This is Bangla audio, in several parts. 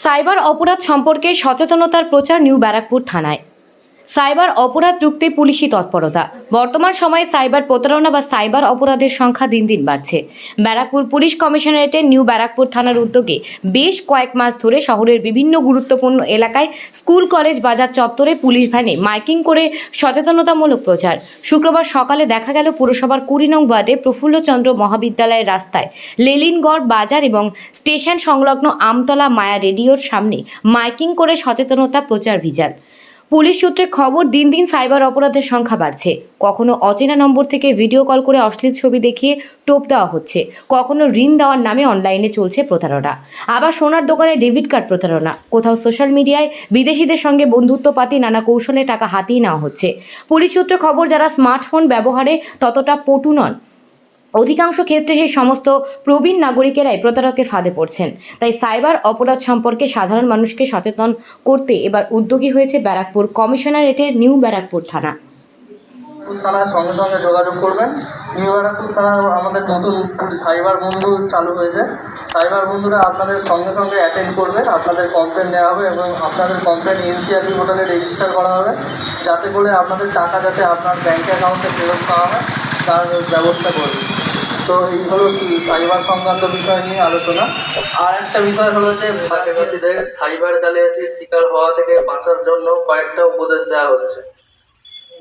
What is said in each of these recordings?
সাইবার অপরাধ সম্পর্কে সচেতনতার প্রচার নিউ ব্যারাকপুর থানায়। সাইবার অপরাধ রুখতে পুলিশি তৎপরতা। বর্তমান সময়ে সাইবার প্রতারণা বা সাইবার অপরাধের সংখ্যা দিন দিন বাড়ছে। ব্যারাকপুর পুলিশ কমিশনারেটের নিউ ব্যারাকপুর থানার উদ্যোগে বেশ কয়েক মাস ধরে শহরের বিভিন্ন গুরুত্বপূর্ণ এলাকায় স্কুল, কলেজ, বাজার চত্বরে পুলিশ ভ্যানে মাইকিং করে সচেতনতামূলক প্রচার। শুক্রবার সকালে দেখা গেল পুরসভার 20 নং ওয়ার্ডে প্রফুল্লচন্দ্র মহাবিদ্যালয়ের রাস্তায় লেলিনগড় বাজার এবং স্টেশন সংলগ্ন আমতলা মায়া রেডিওর সামনে মাইকিং করে সচেতনতা প্রচার ভিজাল। পুলিশ সূত্রে খবর, দিন দিন সাইবার অপরাধের সংখ্যা বাড়ছে। কখনো অচেনা নম্বর থেকে ভিডিও কল করে অশ্লীল ছবি দেখিয়ে টোপ দেওয়া হচ্ছে, কখনো ঋণ দেওয়ার নামে অনলাইনে চলছে প্রতারণা, আবার সোনার দোকানে ডেবিট কার্ড প্রতারণা, কোথাও সোশ্যাল মিডিয়ায় বিদেশিদের সঙ্গে বন্ধুত্ব পাতি নানা কৌশলে টাকা হাতিয়ে নেওয়া হচ্ছে। পুলিশ সূত্রে খবর, যারা স্মার্টফোন ব্যবহারে ততটা পটু নন, অধিকাংশ ক্ষেত্রে সেই সমস্ত প্রবীণ নাগরিকেরাই প্রতারকের ফাঁদে পড়ছেন। তাই সাইবার অপরাধ সম্পর্কে সাধারণ মানুষকে সচেতন করতে এবার উদ্যোগী হয়েছে ব্যারাকপুর কমিশনারেটের নিউ ব্যারাকপুর থানা। থানার সঙ্গে সঙ্গে যোগাযোগ করবেন। নিউ ব্যারাকপুর থানার আমাদের নতুন সাইবার বন্ধু চালু হয়েছে। সাইবার বন্ধুরা আপনাদের সঙ্গে সঙ্গে অ্যাটেন্ড করবে, আপনাদের কমপ্লেন নেওয়া হবে এবং আপনাদের কমপ্লেন এনসিআরবি পোর্টালে রেজিস্টার করা হবে, যাতে করে আপনাদের টাকা যাতে আপনার ব্যাঙ্ক অ্যাকাউন্টে ফেরত পাওয়া হয় তার ব্যবস্থা করবে। তো এই হলো সাইবার সংক্রান্ত বিষয় নিয়ে আলোচনা। আর একটা বিষয় হলো যে ভারতীয়দের সাইবার জালিয়াতির শিকার হওয়া থেকে বাঁচার জন্য কয়েকটা উপদেশ দেওয়া হচ্ছে।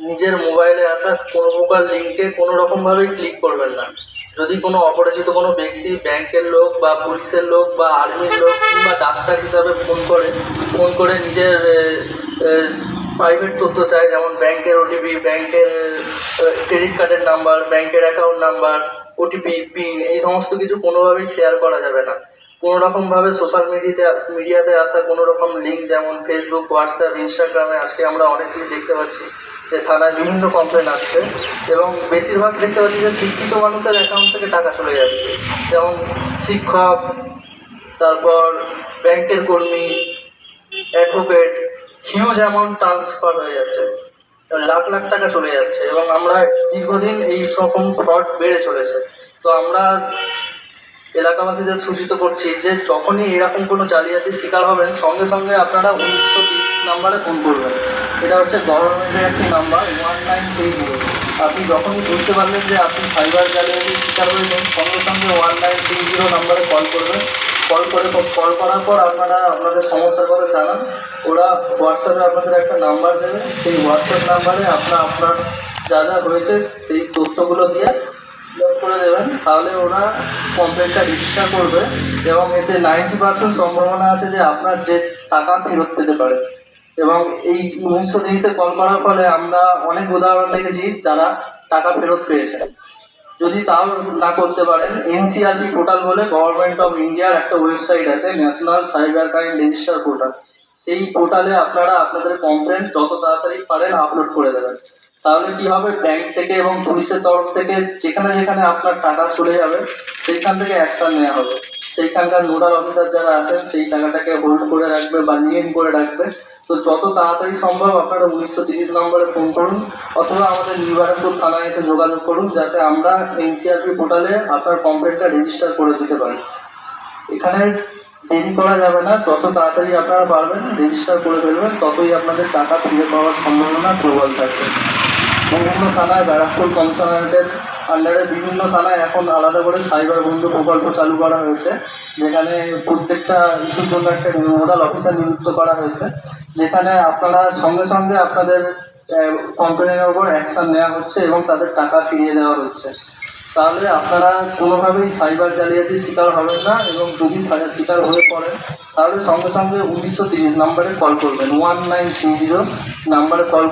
নিজের মোবাইলে আসা কোনো প্রকার লিঙ্কে কোনো রকমভাবেই ক্লিক করবেন না। যদি কোনো অপরিচিত কোনো ব্যক্তি, ব্যাংকের লোক বা পুলিশের লোক বা আর্মির লোক কিংবা ডাক্তার হিসাবে ফোন করে নিজের প্রাইভেট তথ্য চায়, যেমন ব্যাংকের ওটিপি, ব্যাংকের ক্রেডিট কার্ডের নাম্বার, ব্যাংকের অ্যাকাউন্ট নাম্বার, ওটিপি, পিন, এই সমস্ত কিছু কোনোভাবেই শেয়ার করা যাবে না। কোনো রকমভাবে সোশ্যাল মিডিয়াতে আসা কোনো রকম লিঙ্ক, যেমন ফেসবুক, হোয়াটসঅ্যাপ, ইনস্টাগ্রামে আজকে আমরা অনেক কিছু দেখতে পাচ্ছি যে থানায় বিভিন্ন কমপ্লেন আসছে এবং বেশিরভাগ দেখতে পাচ্ছি যে শিক্ষিত মানুষের অ্যাকাউন্ট থেকে টাকা চলে যাচ্ছে, যেমন শিক্ষক, তারপর ব্যাংকের কর্মী, অ্যাডভোকেট, হিউজ অ্যামাউন্ট ট্রান্সফার হয়ে যাচ্ছে, লাখ লাখ টাকা চলে যাচ্ছে এবং আমরা দীর্ঘদিন এই রকম ফ্রড বেড়ে চলেছে। তো আমরা এলাকাবাসীদের সূচিত করছি যে যখনই এরকম কোনো জালিয়াতির শিকার হবেন, সঙ্গে সঙ্গে আপনারা 1930 নাম্বারে ফোন করবেন। এটা হচ্ছে গভর্নমেন্টের একটি নাম্বার 1930। আপনি যখনই বুঝতে পারবেন যে আপনি সাইবার জালিয়াতির শিকার হয়েছেন, সঙ্গে সঙ্গে 1930 নাম্বারে কল করবেন। কল করার পর আপনারা আপনাদের সমস্যার কথা জানান। ওরা হোয়াটসঅ্যাপে আপনাদের একটা নাম্বার দেবে, সেই হোয়াটসঅ্যাপ নাম্বারে আপনার যা যা হয়েছে সেই তথ্যগুলো দিয়ে করে দেবেন, তাহলে ওরা কমপ্লেনটা রেজিস্টার করবে এবং এতে 90% সম্ভাবনা আছে যে আপনার যে টাকা ফেরত পেতে পারে। এবং এই 1930 কল করার ফলে আমরা অনেক উদাহরণ দেখেছি যারা টাকা ফেরত পেয়েছে। যদি তাও না করতে পারেন, এনসিআরবি পোর্টাল বলে গভর্নমেন্ট অফ ইন্ডিয়ার একটা ওয়েবসাইট আছে, national cyber crime register portal. সেই পোর্টালে আপনারা আপনাদের কমপ্লেন যত তাড়াতাড়ি পারেন আপলোড করে দেবেন। তাহলে কি হবে, ব্যাংক থেকে এবং পুলিশের তরফ থেকে যেখানে যেখানে আপনার টাকা চলে যাবে সেইখান থেকে অ্যাকশন নেওয়া হবে। সেইখানকার নোডাল অফিসার যারা আছেন সেই টাকাটাকে হোল্ড করে রাখবে বা লিয়েন করে রাখবে। তো যত তাড়াতাড়ি সম্ভব আপনারা 1930 নম্বরে ফোন করুন অথবা আমাদের নিউ ব্যারাকপুর থানায় এসে যোগাযোগ করুন, যাতে আমরা এনসিআরবি পোর্টালে আপনার কমপ্লেনটা রেজিস্টার করে দিতে পারি। এখানে দেরি করা যাবে না, যত তাড়াতাড়ি আপনারা পারবেন রেজিস্টার করে ফেলবেন, ততই আপনাদের টাকা ফিরে পাওয়ার সম্ভাবনা প্রবল থাকবে। বিভিন্ন থানায়, ব্যারাকপুর কমিশনারেটের আন্ডারে বিভিন্ন থানায় এখন আলাদা করে সাইবার বন্ধু প্রকল্প চালু করা হয়েছে, যেখানে প্রত্যেকটা ইস্যুর জন্য একটা নোডাল অফিসার নিযুক্ত করা হয়েছে, যেখানে আপনারা সঙ্গে সঙ্গে আপনাদের কমপ্লেনের ওপর অ্যাকশন নেওয়া হচ্ছে এবং তাদের টাকা ফিরিয়ে দেওয়া হচ্ছে। তাহলে আপনারা কোনোভাবেই সাইবার জালিয়াতির শিকার হবেন না এবং যদি শিকার হয়ে পড়েন তাহলে সঙ্গে সঙ্গে 1930 নম্বরে কল করবেন, 1930 নাম্বারে কল